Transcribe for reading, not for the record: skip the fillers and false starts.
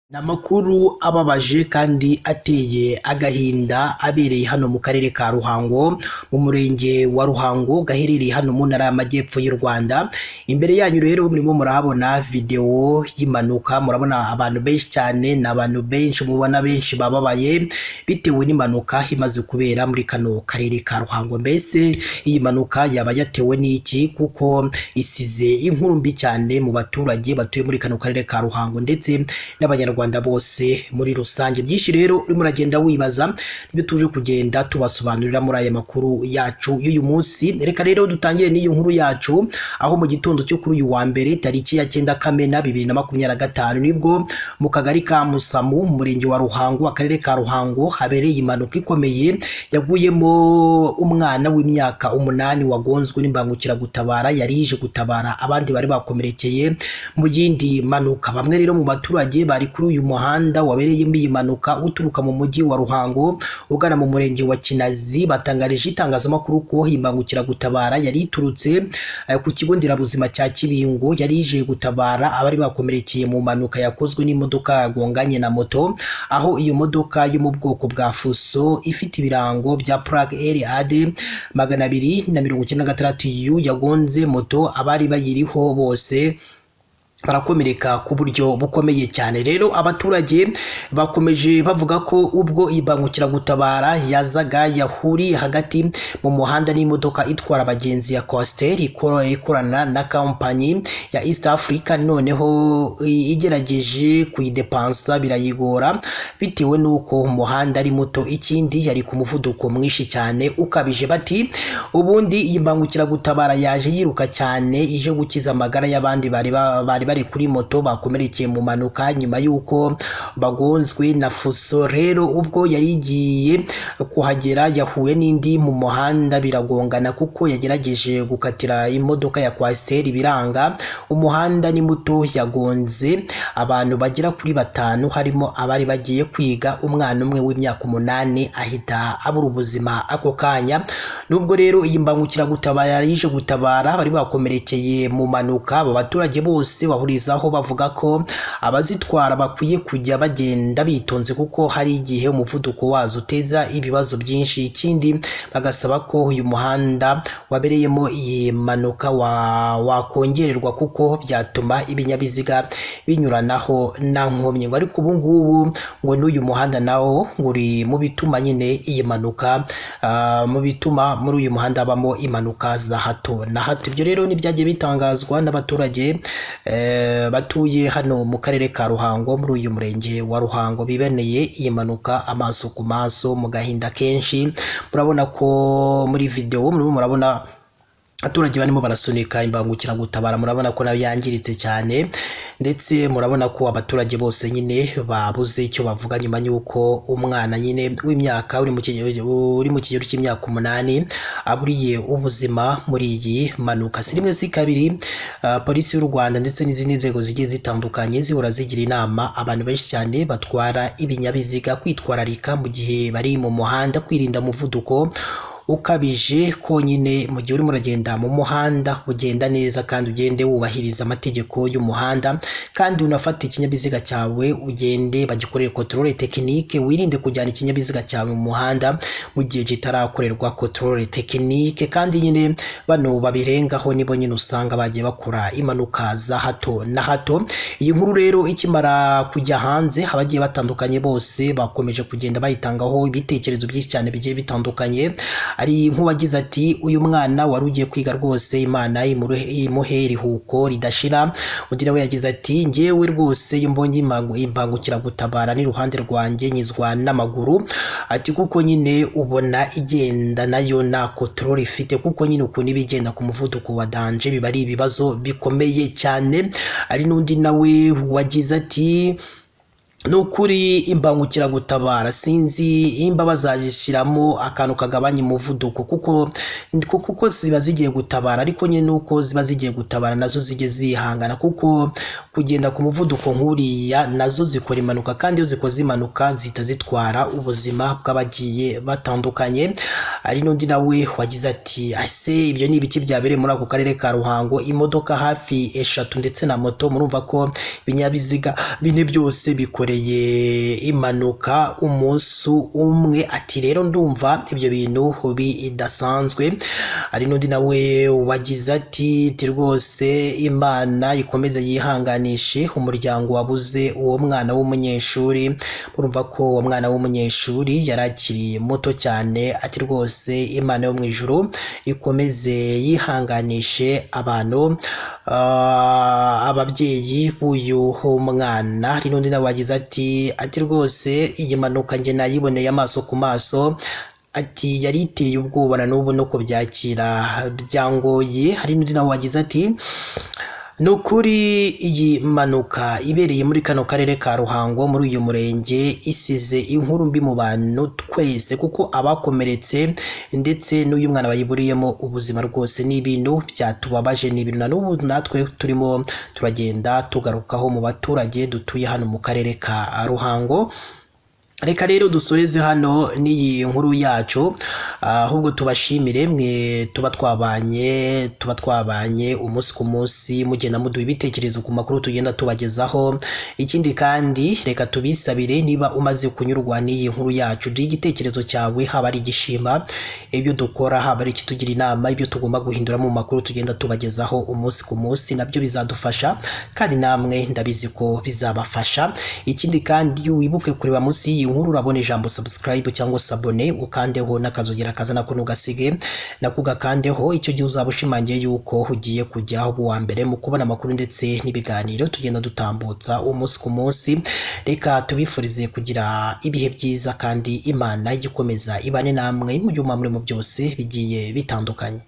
Namakuru ababaje kandi ateye agahinda abereye hano mu karere ka Ruhango mu murenge wa Ruhango gaherereye hano mu ntara y'amajyepfo y'u Rwanda. Imbere yanyu rero murimo murahabona video y'impanuka, murabona abantu benshi cyane, n'abantu benshi mubona benshi bababaye bitewe n'impanuka imaze kubera muri kano karere ka Ruhango. Mbese iyi mpanuka yaba yatewe n'iki? Kuko isize inkuru mbi cyane mu baturage batuye muri kano karere ka Ruhango ndetse n'abanyarwanda bose muri rusange. Byinshi rero urimo uragenda wibaza nibyo tuje kugenda tubasobanurira muri aya makuru yacu y'uyu munsi. Reka rero dutangire n'iyo nkuru yacu, aho mu gitondo cyo kuri uyu wa mbere tariki ya 9 Kamena 2025 nibwo mu kagari ka Musamu mu murenge wa Ruhango akarere ka Ruhango habereye impanuka ikomeye yaguyemo umwana w'imyaka 8 wagonzwe n'imbangukiragutabara yari yije gutabara abandi bari bakomerekeye mu yindi mpanuka. Bamwe rero mu baturage bari kuri uyu muhanda wabereyemo iyi mpanuka uturuka mu mujyi wa Ruhango ugana mu murenge wa Kinazi batangarije itangazamakuru ko imbangukiragutabara yari iturutse ku kigo nderabuzima cya Kibingo yari ije gutabara abari bakomerekeye mu mpanuka yakozwe n'imodoka yagonganye na moto, aho iyo modoka yo mu bwoko bwa Fuso ifite ibirango bya plaque RAD 296 yagonze moto, abari bayiriho bose barakomereka ku buryo bukomeye cyane. Rero abaturage bakomeje bavuga ko ubwo imbangukiragutabara yazaga yahuriye hagati mu muhanda n'imodoka itwara abagenzi ya Coaster ikorana na kampanyi ya East Africa, noneho igerageje kuyidepansa birayigora bitewe n'uko umuhanda ari muto, ikindi yari ku muvuduko mwinshi cyane ukabije. Bati ubundi iyi mbangukiragutabara yaje yiruka cyane ije gukiza amagara y'abandi bari kuri moto bakomerekeye mu mpanuka nyuma y'uko bagonzwe na Fuso. Rero ubwo yari igiye kuhagera yahuye n'indi mu muhanda biragongana kuko yagerageje gukatira imodoka ya Coaster biranga. Umuhanda ni muto, yagonze abantu bagera kuri 5 harimo abari bagiye kwiga, umwana umwe w'imyaka 8 ahita abura ubuzima ako kanya. Nubwo rero iyi mbangukiragutabara yari ije gutabara bari bakomerekeye mu mpanuka, abo baturage bose bahurizaho bavuga ko abazitwara bakwiye kujya bagenda bitonze kuko hari igihe umuvuduko wazo uteza ibibazo byinshi. Ikindi bagasaba ko uyu muhanda wabereyemo iyi mpanuka wakongererwa kuko byatuma ibinyabiziga binyuranaho nta nkomyi. Ariko ubu ngubu ngo n'uyu muhanda nawo uri mu bituma nyine iyi mpanuka mu bituma muri uyu muhanda habamo impanuka za hato na hato. Ibyo rero nibyagiye bitangazwa n'abaturage batuye hano mu karere ka Ruhango muri uyu murenge wa Ruhango bibeneye iyi mpanuka amaso ku maso mu gahinda kenshi. Murabona ko muri video murabona abaturage barimo barasunika imbangukiragutabara, murabona ko nayo yangiritse cyane ndetse murabona ko abaturage bose nyine babuze icyo bavuga nyuma y'uko umwana nyine w'imyaka uri mu kigero cy'imyaka 8 aburiye ubuzima muri iyi mpanuka. Si rimwe si kabiri polisi y'u Rwanda ndetse n'izindi nzego zigiye zitandukanye zihora zigira inama abantu benshi cyane batwara ibinyabiziga kwitwararika mu gihe bari mu muhanda, kwirinda umuvuduko ukabije konyine mu gihe urimo uragenda mu muhanda ugenda neza kandi ugende wubahiriza amategeko y'umuhanda, kandi unafata ikinyabiziga cyawe ugende bagikorere controle technique, wirinde kujyana ikinyabiziga cyawe mu muhanda mu gihe kitarakorerwa controle technique. Kandi nyine bano babirengaho nibo nyine usanga bagiye bakora impanuka za hato na hato. Iyi nkuru rero ikimara kujya hanze abagiye batandukanye bose bakomeje kugenda bayitangaho ibitekerezo byinshi cyane bigiye bitandukanye. Ari nk'uwagize ati uyu mwana wari ugiye kwiga rwose Imana imuhe iruhuko ridashira. Undi nawe yagize ati ngewe rwose iyo mbonye imbangukiragutabara n'iruhande rwanjye nyizwa n'amaguru, ati kuko nyine ubona igenda nayo nta control ifite, kuko nyine ukuntu ibigenda ku muvuduko wa danje biba ari ibibazo bikomeye cyane. Ari n'undi nawe wagize ati nukuri imbangukiragutabara sinzi imba bazagishiramo akantu kagabanya umuvuduko kuko ziba zigiye gutabara, ariko nyine nuko ziba zigiye gutabara nazo zige zihangana kuko kugenda ku muvuduko nk'uriya nazo zikora impanuka, kandi iyo zikoze impanuka zita zitwara ubuzima bw'abagiye batandukanye. Ari n'undi nawe wagize ati ase ibyo ni ibiki byabereye muri ako karere ka Ruhango, imodoka hafi 3 ndetse na moto, murumva ko ibinyabiziga bine byose bikoreye bakoreye impanuka umunsi umwe. Ati rero ndumva ibyo bintu bidasanzwe. Hari n'undi nawe wagize ati rwose Imana ikomeze yihanganishe umuryango wabuze uwo mwana w'umunyeshuri. Urumva ko uwo mwana w'umunyeshuri yari akiri muto cyane. Ati rwose Imana yo mu ijuru ikomeze yihanganishe abantu, ababyeyi b'uyu mwana. Hari n'undi nawe wagize ati rwose iyi mpanuka njye nayiboneye amaso ku maso. Ati yari iteye ubwoba na n'ubu no kubyakira byangoye. Hari n'undi nawe wagize ati ni ukuri iyi mpanuka ibereye muri kano karere ka Ruhango muri uyu murenge isize inkuru mbi mu bantu twese, kuko abakomeretse ndetse n'uyu mwana bayiburiyemo ubuzima rwose ni ibintu byatubabaje. Ni ibintu na n'ubu natwe turimo turagenda tugarukaho mu baturage dutuye hano mu karere ka Ruhango. Reka rero dusoreze hano n'iyi nkuru yacu, ahubwo tubashimire mwe tuba twabanye umunsi ku munsi mugenda muduha ibitekerezo ku makuru tugenda tubagezaho. Ikindi kandi reka tubisabire, niba umaze kunyurwa n'iyi nkuru yacu, duhe igitekerezo cyawe, haba ari igishima ibyo dukora, haba ari ikitugira inama ibyo tugomba guhindura mu makuru tugenda tubagezaho umunsi ku munsi. Nabyo bizadufasha kandi namwe ndabizi ko bizabafasha. Ikindi kandi wibuke kureba munsi y'iyi nkuru urabona ijambo subscribe cyangwa sabone, ukandeho n'akazogera kazana ko nugasige nako gakandeho. Icyo gihe uzaba ushimangiye yuko ugiye kujya uwa mbere mu kubona amakuru ndetse n'ibiganiro tugenda dutambutsa umunsi ku munsi. Reka tubifurize kugira ibihe byiza kandi Imana igikomeza ibane namwe mu byuma muri mu byose bigiye bitandukanye.